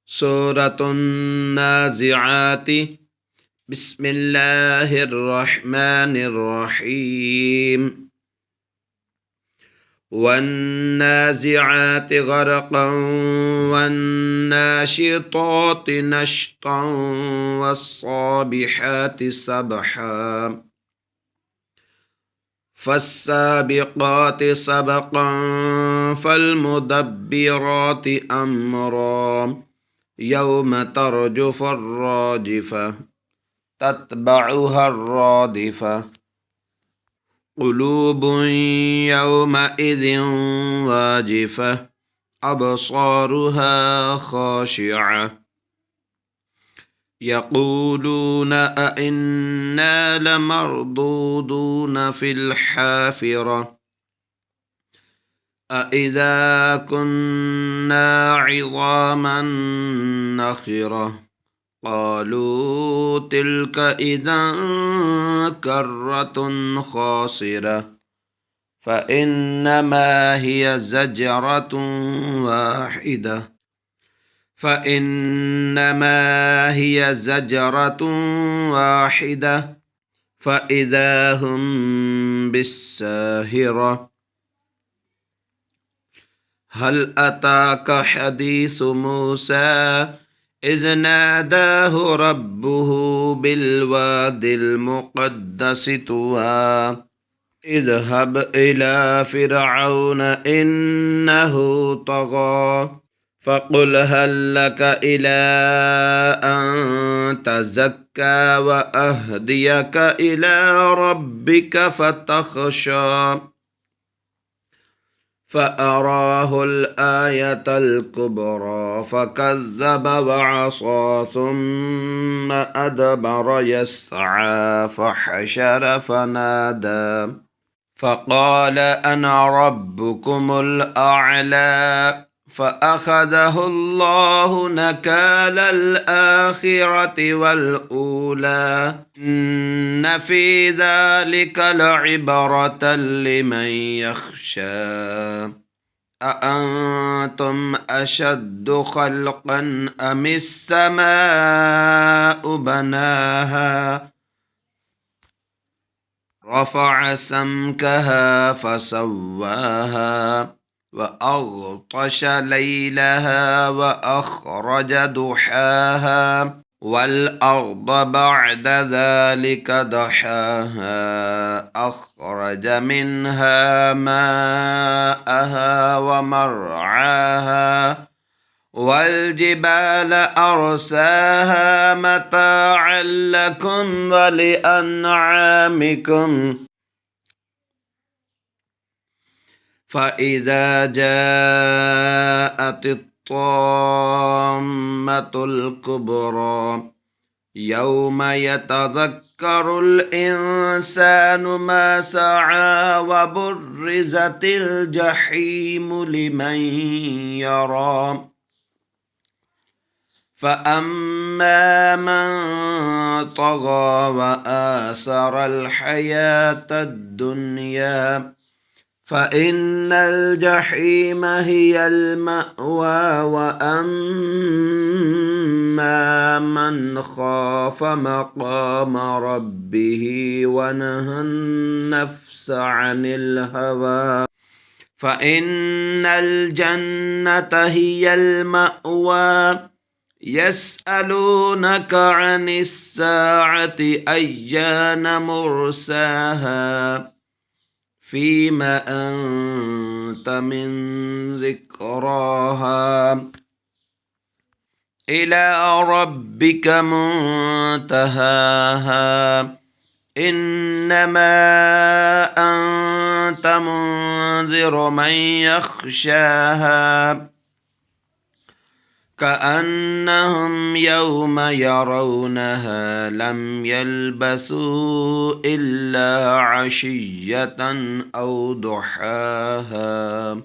سورة النازعات. بسم الله الرحمن الرحيم. والنازعات غرقا والناشطات نشطا والصابحات سبحا فالسابقات سبقا فالمدبرات أمرا يوم ترجف الراجفة تتبعها الرادفة قلوب يومئذ واجفة أبصارها خاشعة يقولون أئنا لمردودون في الحافرة أئذا كنا عظاما نخرة قالوا تلك إذا كرة خاسرة فإنما هي زجرة واحدة فإذا هم بالساهرة هل أتاك حديث موسى إذ ناداه ربه بالواد المقدس طوى اذهب إلى فرعون إنه طغى فقل هل لك إلى أن تزكى وأهديك إلى ربك فتخشى فأراه الآية الكبرى فكذب وعصى ثم أدبر يسعى فحشر فنادى فقال أنا ربكم الأعلى فأخذه الله نكال الآخرة والأولى إن في ذلك لعبرة لمن يخشى أأنتم أشد خلقا أم السماء بناها رفع سمكها فسواها وأغطش ليلها وأخرج ضحاها والأرض بعد ذلك دحاها أخرج منها ماءها ومرعاها والجبال أرساها متاعا لكم ولأنعامكم فإذا جاءت الطامة الكبرى يوم يتذكر الإنسان ما سعى وبرزت الجحيم لمن يرى فأما من طغى وآثر الحياة الدنيا فإن الجحيم هي المأوى وأما من خاف مقام ربه ونهى النفس عن الهوى فإن الجنة هي المأوى يسألونك عن الساعة أيان مرساها فيما أنت من ذكراها إلى ربك منتهاها إنما أنت منذر من يخشاها كأنهم يوم يرونها لم يلبثوا إلا عشية أو ضحاها.